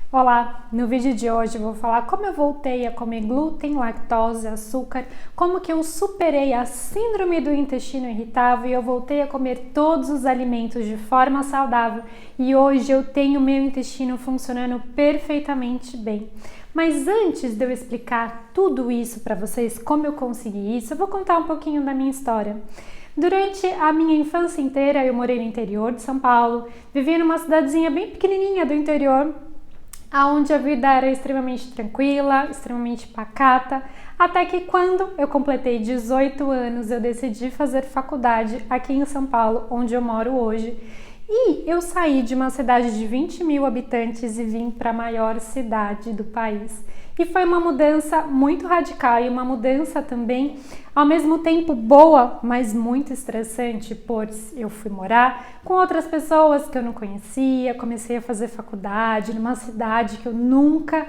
Olá, no vídeo de hoje eu vou falar como eu voltei a comer glúten, lactose, açúcar, como que eu superei a síndrome do intestino irritável e eu voltei a comer todos os alimentos de forma saudável e hoje eu tenho meu intestino funcionando perfeitamente bem. Mas antes de eu explicar tudo isso para vocês, como eu consegui isso, eu vou contar um pouquinho da minha história. Durante a minha infância inteira eu morei no interior de São Paulo, vivi numa cidadezinha bem pequenininha do interior, onde a vida era extremamente tranquila, extremamente pacata, até que quando eu completei 18 anos eu decidi fazer faculdade aqui em São Paulo, onde eu moro hoje. E eu saí de uma cidade de 20 mil habitantes e vim para a maior cidade do país. E foi uma mudança muito radical e uma mudança também, ao mesmo tempo boa, mas muito estressante, pois eu fui morar com outras pessoas que eu não conhecia, comecei a fazer faculdade numa cidade que eu nunca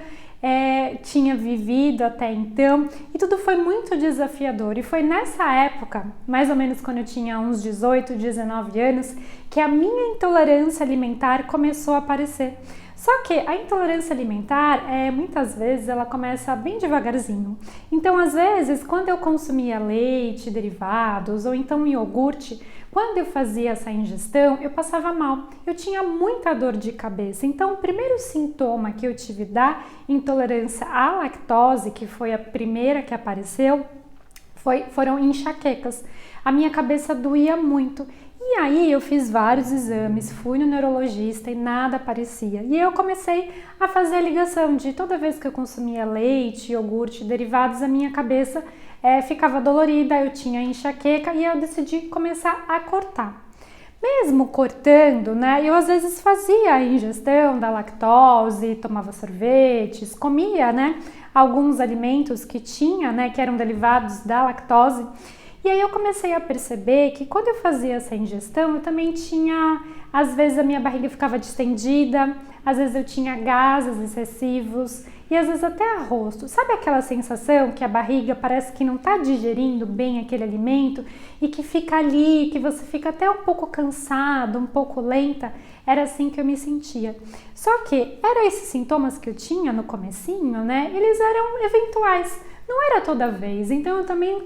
tinha vivido até então e tudo foi muito desafiador. E foi nessa época, mais ou menos quando eu tinha uns 18, 19 anos, que a minha intolerância alimentar começou a aparecer. Só que a intolerância alimentar, muitas vezes, ela começa bem devagarzinho. Então, às vezes, quando eu consumia leite, derivados ou então iogurte, quando eu fazia essa ingestão, eu passava mal. Eu tinha muita dor de cabeça. Então, o primeiro sintoma que eu tive da intolerância à lactose, que foi a primeira que apareceu, foram enxaquecas. A minha cabeça doía muito. E aí eu fiz vários exames, fui no neurologista e nada aparecia. E eu comecei a fazer a ligação de toda vez que eu consumia leite, iogurte, derivados, a minha cabeça ficava dolorida, eu tinha enxaqueca e eu decidi começar a cortar. Mesmo cortando, né, eu às vezes fazia a ingestão da lactose, tomava sorvetes, comia, né, alguns alimentos que tinha, né, que eram derivados da lactose. E aí eu comecei a perceber que quando eu fazia essa ingestão, eu também tinha, às vezes a minha barriga ficava distendida, às vezes eu tinha gases excessivos e às vezes até arrosto. Sabe aquela sensação que a barriga parece que não está digerindo bem aquele alimento e que fica ali, que você fica até um pouco cansado, um pouco lenta? Era assim que eu me sentia. Só que eram esses sintomas que eu tinha no comecinho, né? Eles eram eventuais, não era toda vez. Então eu também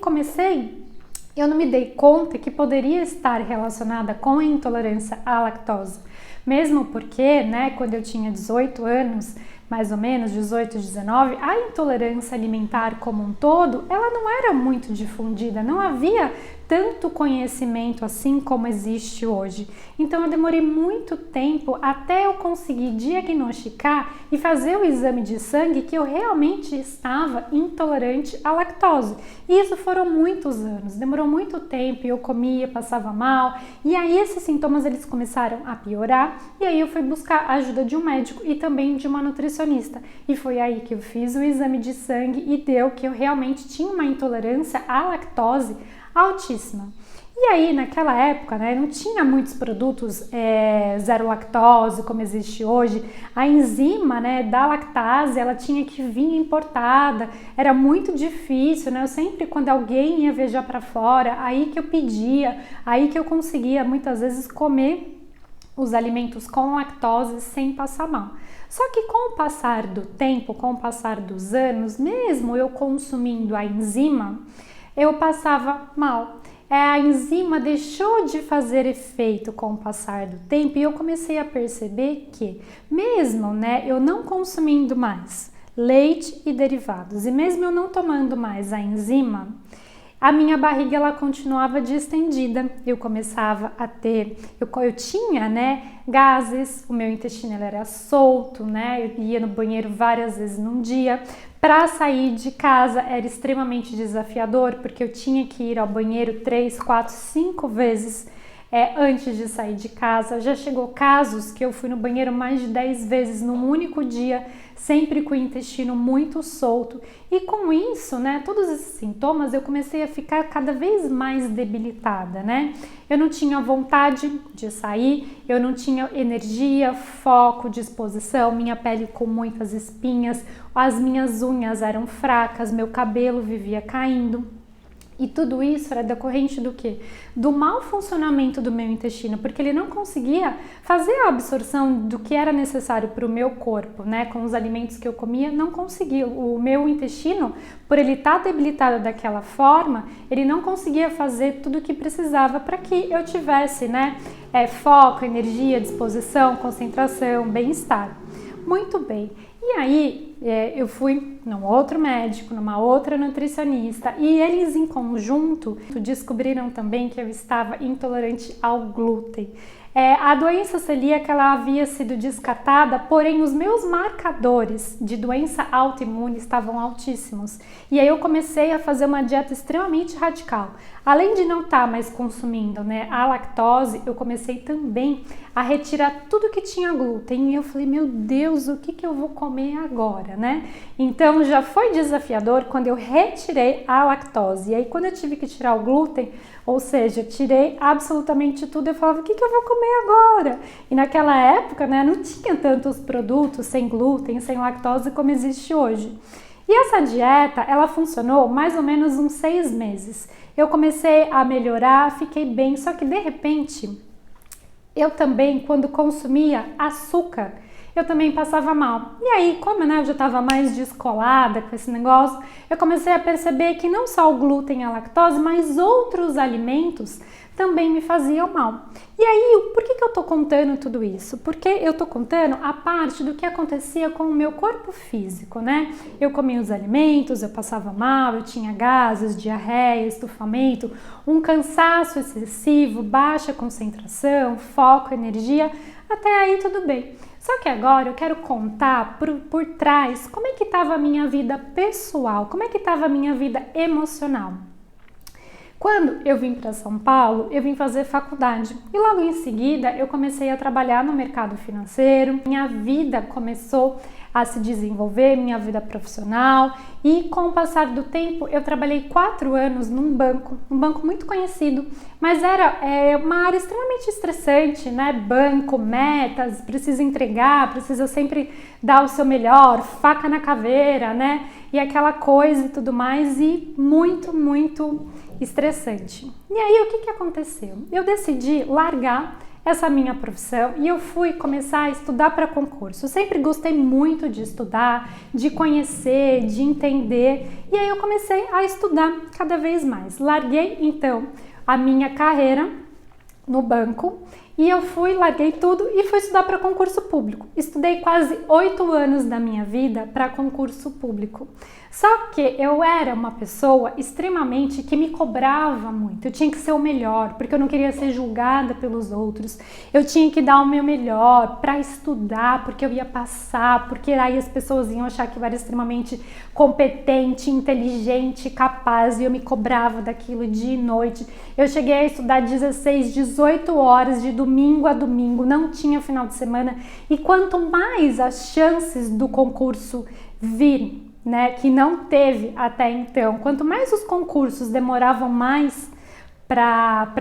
eu não me dei conta que poderia estar relacionada com a intolerância à lactose. Mesmo porque, né, quando eu tinha 18 anos, mais ou menos 18, 19, a intolerância alimentar como um todo, ela não era muito difundida, não havia tanto conhecimento assim como existe hoje. Então eu demorei muito tempo até eu conseguir diagnosticar e fazer o exame de sangue que eu realmente estava intolerante à lactose. E isso foram muitos anos, demorou muito tempo, eu comia, passava mal, e aí esses sintomas eles começaram a piorar, e aí eu fui buscar a ajuda de um médico e também de uma nutricionista. E foi aí que eu fiz o exame de sangue e deu que eu realmente tinha uma intolerância à lactose altíssima. E aí, naquela época, né, não tinha muitos produtos zero lactose, como existe hoje. A enzima, né, da lactase, ela tinha que vir importada. Era muito difícil, né? Eu sempre, quando alguém ia viajar para fora, aí que eu pedia, aí que eu conseguia, muitas vezes, comer os alimentos com lactose sem passar mal. Só que com o passar do tempo, com o passar dos anos, mesmo eu consumindo a enzima, eu passava mal. A enzima deixou de fazer efeito com o passar do tempo e eu comecei a perceber que, mesmo, né, eu não consumindo mais leite e derivados e mesmo eu não tomando mais a enzima, a minha barriga ela continuava distendida. Eu começava a ter, eu tinha, né, gases, o meu intestino ele era solto, né, eu ia no banheiro várias vezes num dia. Para sair de casa era extremamente desafiador, porque eu tinha que ir ao banheiro 3, 4, 5 vezes antes de sair de casa. Já chegou casos que eu fui no banheiro mais de 10 vezes num único dia, sempre com o intestino muito solto. E com isso, né, todos esses sintomas, eu comecei a ficar cada vez mais debilitada, né? Eu não tinha vontade de sair, eu não tinha energia, foco, disposição, minha pele com muitas espinhas, as minhas unhas eram fracas, meu cabelo vivia caindo. E tudo isso era decorrente do quê? Do mau funcionamento do meu intestino, porque ele não conseguia fazer a absorção do que era necessário para o meu corpo, né? Com os alimentos que eu comia, não conseguia. O meu intestino, por ele estar debilitado daquela forma, ele não conseguia fazer tudo o que precisava para que eu tivesse, né? Foco, energia, disposição, concentração, bem-estar. Muito bem. E aí, eu fui num outro médico, numa outra nutricionista, e eles em conjunto descobriram também que eu estava intolerante ao glúten. A doença celíaca ela havia sido descartada, porém os meus marcadores de doença autoimune estavam altíssimos. E aí eu comecei a fazer uma dieta extremamente radical. Além de não estar mais consumindo, né, a lactose, eu comecei também a retirar tudo que tinha glúten. E eu falei, meu Deus, o que eu vou comer agora, né? Então já foi desafiador quando eu retirei a lactose. E aí quando eu tive que tirar o glúten, ou seja, tirei absolutamente tudo, eu falava, o que eu vou comer agora? E naquela época, né, não tinha tantos produtos sem glúten, sem lactose como existe hoje. E essa dieta, ela funcionou mais ou menos uns 6 meses. Eu comecei a melhorar, fiquei bem, só que de repente, eu também, quando consumia açúcar, eu também passava mal. E aí, como eu já estava mais descolada com esse negócio, eu comecei a perceber que não só o glúten e a lactose, mas outros alimentos também me faziam mal. E aí, por que eu tô contando tudo isso? Porque eu tô contando a parte do que acontecia com o meu corpo físico, né? Eu comia os alimentos, eu passava mal, eu tinha gases, diarreia, estufamento, um cansaço excessivo, baixa concentração, foco, energia, até aí tudo bem. Só que agora eu quero contar por trás como é que estava a minha vida pessoal, como é que estava a minha vida emocional. Quando eu vim para São Paulo, eu vim fazer faculdade e logo em seguida eu comecei a trabalhar no mercado financeiro, minha vida começou a se desenvolver, minha vida profissional, e com o passar do tempo eu trabalhei 4 anos num banco muito conhecido, mas era uma área extremamente estressante, né? Banco, metas, precisa entregar, precisa sempre dar o seu melhor, faca na caveira, né? E aquela coisa e tudo mais, e muito estressante. E aí o que aconteceu? Eu decidi largar essa minha profissão e eu fui começar a estudar para concurso. Eu sempre gostei muito de estudar, de conhecer, de entender, e aí eu comecei a estudar cada vez mais. Larguei então a minha carreira no banco e eu larguei tudo e fui estudar para concurso público. Estudei quase 8 anos da minha vida para concurso público. Só que eu era uma pessoa extremamente que me cobrava muito. Eu tinha que ser o melhor, porque eu não queria ser julgada pelos outros. Eu tinha que dar o meu melhor para estudar, porque eu ia passar, porque aí as pessoas iam achar que eu era extremamente competente, inteligente, capaz, e eu me cobrava daquilo dia e noite. Eu cheguei a estudar 16, 18 horas de domingo a domingo, não tinha final de semana. E quanto mais as chances do concurso vir, né, que não teve até então, quanto mais os concursos demoravam mais para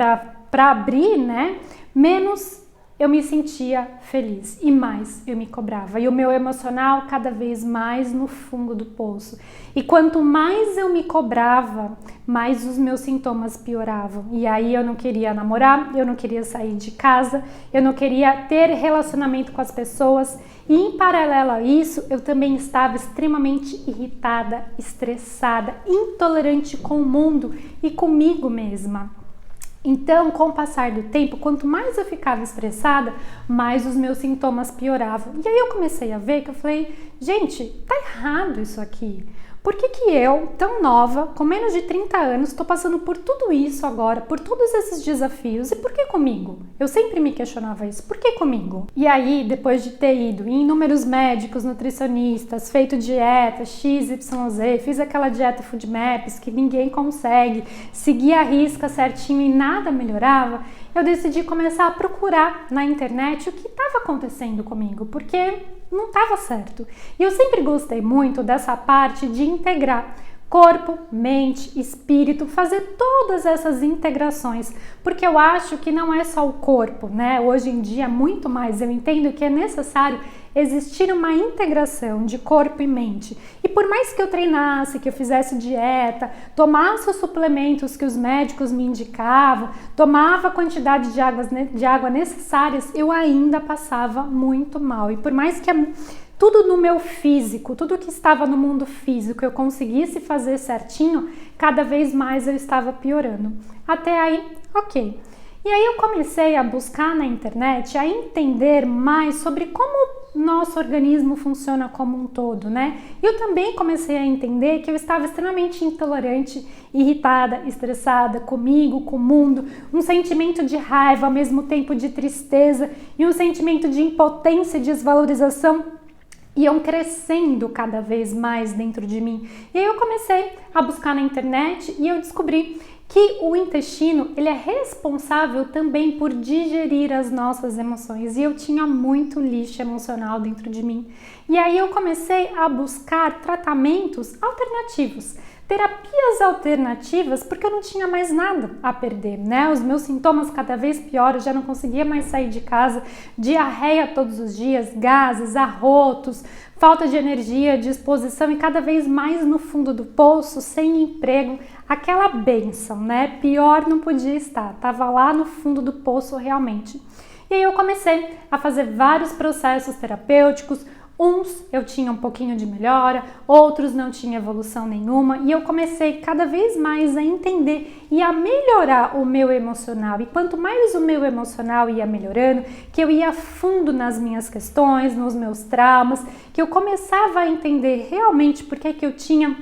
abrir, né, menos eu me sentia feliz e mais eu me cobrava. E o meu emocional cada vez mais no fundo do poço. E quanto mais eu me cobrava, mais os meus sintomas pioravam. E aí eu não queria namorar, eu não queria sair de casa, eu não queria ter relacionamento com as pessoas. E em paralelo a isso, eu também estava extremamente irritada, estressada, intolerante com o mundo e comigo mesma. Então, com o passar do tempo, quanto mais eu ficava estressada, mais os meus sintomas pioravam. E aí eu comecei a ver que eu falei, gente, tá errado isso aqui. Por que eu, tão nova, com menos de 30 anos, estou passando por tudo isso agora, por todos esses desafios? E por que comigo? Eu sempre me questionava isso. Por que comigo? E aí, depois de ter ido em inúmeros médicos, nutricionistas, feito dieta XYZ, fiz aquela dieta FoodMaps que ninguém consegue, segui a risca certinho e nada melhorava, eu decidi começar a procurar na internet o que estava acontecendo comigo, porque não estava certo. E eu sempre gostei muito dessa parte de integrar corpo, mente, espírito, fazer todas essas integrações, porque eu acho que não é só o corpo, né? Hoje em dia, muito mais, eu entendo que é necessário existir uma integração de corpo e mente. E por mais que eu treinasse, que eu fizesse dieta, tomasse os suplementos que os médicos me indicavam, tomava a quantidade de água necessárias, eu ainda passava muito mal. E por mais que tudo no meu físico, tudo que estava no mundo físico eu conseguisse fazer certinho, cada vez mais eu estava piorando. Até aí, ok. E aí eu comecei a buscar na internet, a entender mais sobre como nosso organismo funciona como um todo, né? E eu também comecei a entender que eu estava extremamente intolerante, irritada, estressada comigo, com o mundo, um sentimento de raiva, ao mesmo tempo de tristeza e um sentimento de impotência e desvalorização iam crescendo cada vez mais dentro de mim. E aí eu comecei a buscar na internet e eu descobri que o intestino, ele é responsável também por digerir as nossas emoções. E eu tinha muito lixo emocional dentro de mim. E aí eu comecei a buscar tratamentos alternativos, terapias alternativas, porque eu não tinha mais nada a perder, né? Os meus sintomas cada vez piores, eu já não conseguia mais sair de casa, diarreia todos os dias, gases, arrotos, falta de energia, disposição e cada vez mais no fundo do poço, sem emprego, aquela bênção, né? Pior não podia estar, tava lá no fundo do poço realmente. E aí eu comecei a fazer vários processos terapêuticos. Uns eu tinha um pouquinho de melhora, outros não tinha evolução nenhuma e eu comecei cada vez mais a entender e a melhorar o meu emocional. E quanto mais o meu emocional ia melhorando, que eu ia a fundo nas minhas questões, nos meus traumas, que eu começava a entender realmente por que eu tinha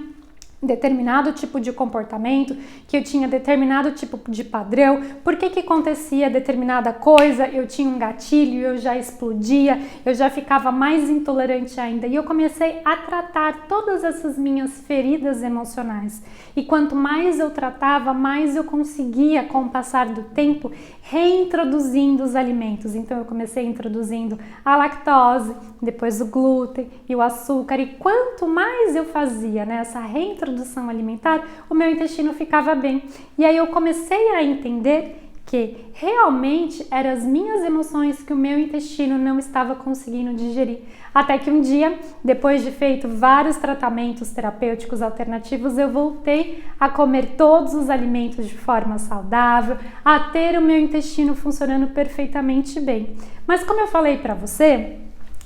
determinado tipo de comportamento, que eu tinha determinado tipo de padrão, por que acontecia determinada coisa, eu tinha um gatilho, eu já explodia, eu já ficava mais intolerante ainda e eu comecei a tratar todas essas minhas feridas emocionais e quanto mais eu tratava, mais eu conseguia com o passar do tempo reintroduzindo os alimentos. Então eu comecei introduzindo a lactose, depois o glúten e o açúcar e quanto mais eu fazia essa reintrodução alimentar, o meu intestino ficava bem. E aí eu comecei a entender que realmente eram as minhas emoções que o meu intestino não estava conseguindo digerir. Até que um dia, depois de feito vários tratamentos terapêuticos alternativos, eu voltei a comer todos os alimentos de forma saudável, a ter o meu intestino funcionando perfeitamente bem. Mas como eu falei para você,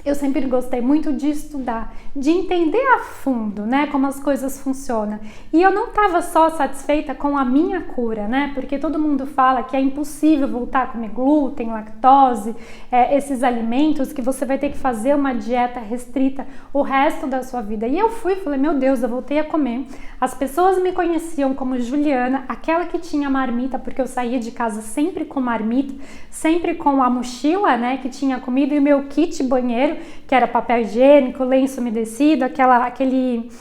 eu sempre gostei muito de estudar, de entender a fundo, como as coisas funcionam. E eu não estava só satisfeita com a minha cura, porque todo mundo fala que é impossível voltar a comer glúten, lactose, esses alimentos, que você vai ter que fazer uma dieta restrita o resto da sua vida. E eu falei, meu Deus, eu voltei a comer. As pessoas me conheciam como Juliana, aquela que tinha marmita, porque eu saía de casa sempre com marmita, sempre com a mochila, que tinha comida e o meu kit banheiro, que era papel higiênico, lenço umedecido, aquele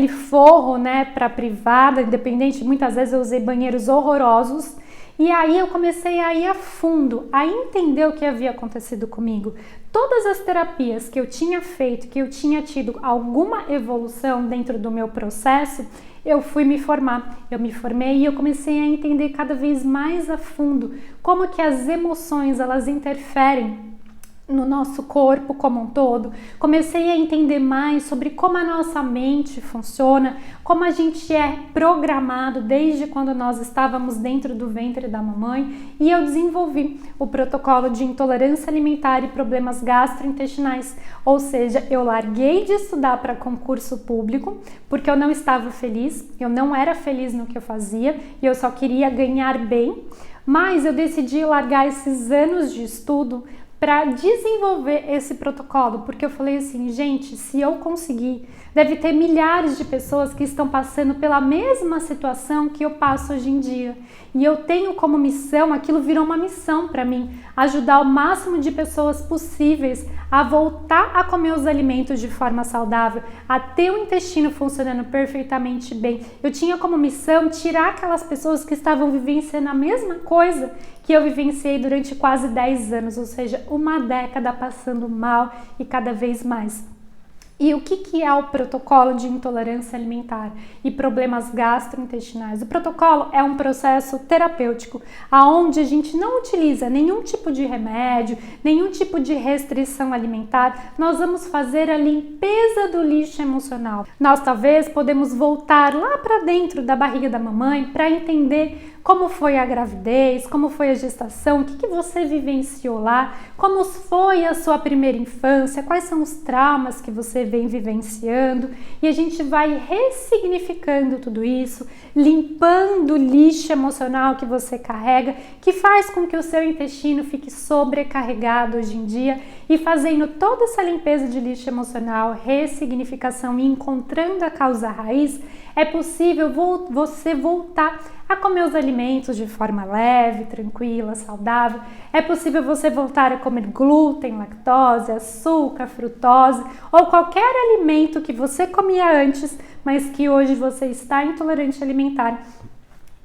forro, para privada, independente, muitas vezes eu usei banheiros horrorosos. E aí eu comecei a ir a fundo, a entender o que havia acontecido comigo. Todas as terapias que eu tinha feito, que eu tinha tido alguma evolução dentro do meu processo, eu fui me formar. Eu me formei e eu comecei a entender cada vez mais a fundo como que as emoções, elas interferem no nosso corpo como um todo. Comecei a entender mais sobre como a nossa mente funciona, como a gente é programado desde quando nós estávamos dentro do ventre da mamãe, e eu desenvolvi o protocolo de intolerância alimentar e problemas gastrointestinais, ou seja, eu larguei de estudar para concurso público porque eu não estava feliz, eu não era feliz no que eu fazia e eu só queria ganhar bem, mas eu decidi largar esses anos de estudo para desenvolver esse protocolo, porque eu falei assim, gente, se eu conseguir, deve ter milhares de pessoas que estão passando pela mesma situação que eu passo hoje em dia. E eu tenho como missão, aquilo virou uma missão para mim, ajudar o máximo de pessoas possíveis a voltar a comer os alimentos de forma saudável, a ter o intestino funcionando perfeitamente bem. Eu tinha como missão tirar aquelas pessoas que estavam vivenciando a mesma coisa que eu vivenciei durante quase 10 anos, ou seja, uma década passando mal e cada vez mais. E o que é o protocolo de intolerância alimentar e problemas gastrointestinais? O protocolo é um processo terapêutico onde a gente não utiliza nenhum tipo de remédio, nenhum tipo de restrição alimentar. Nós vamos fazer a limpeza do lixo emocional. Nós talvez podemos voltar lá para dentro da barriga da mamãe para entender como foi a gravidez, como foi a gestação, o que você vivenciou lá, como foi a sua primeira infância, quais são os traumas que você vem vivenciando, e a gente vai ressignificando tudo isso, limpando o lixo emocional que você carrega, que faz com que o seu intestino fique sobrecarregado hoje em dia, e fazendo toda essa limpeza de lixo emocional, ressignificação e encontrando a causa raiz, é possível você voltar a comer os alimentos de forma leve, tranquila, saudável. É possível você voltar a comer glúten, lactose, açúcar, frutose ou qualquer alimento que você comia antes, mas que hoje você está intolerante alimentar.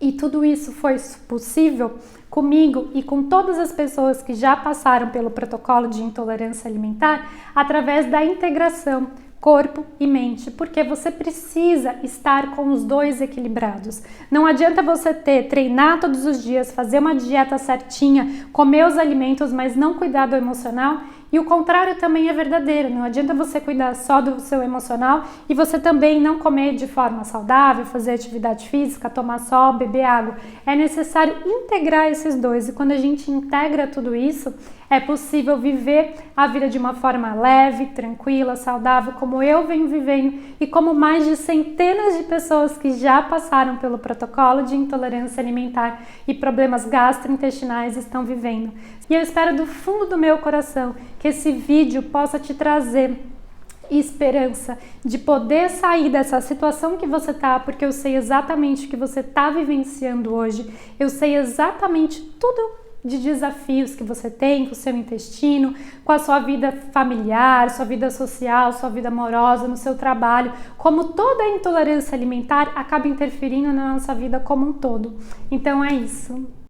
E tudo isso foi possível comigo e com todas as pessoas que já passaram pelo protocolo de intolerância alimentar através da integração corpo e mente, porque você precisa estar com os dois equilibrados. Não adianta você treinar todos os dias, fazer uma dieta certinha, comer os alimentos, mas não cuidar do emocional. E o contrário também é verdadeiro. Não adianta você cuidar só do seu emocional e você também não comer de forma saudável, fazer atividade física, tomar sol, beber água. É necessário integrar esses dois. E quando a gente integra tudo isso, é possível viver a vida de uma forma leve, tranquila, saudável, como eu venho vivendo e como mais de centenas de pessoas que já passaram pelo protocolo de intolerância alimentar e problemas gastrointestinais estão vivendo. E eu espero do fundo do meu coração que esse vídeo possa te trazer esperança de poder sair dessa situação que você tá, porque eu sei exatamente o que você tá vivenciando hoje, eu sei exatamente tudo de desafios que você tem com o seu intestino, com a sua vida familiar, sua vida social, sua vida amorosa, no seu trabalho, como toda a intolerância alimentar acaba interferindo na nossa vida como um todo. Então é isso.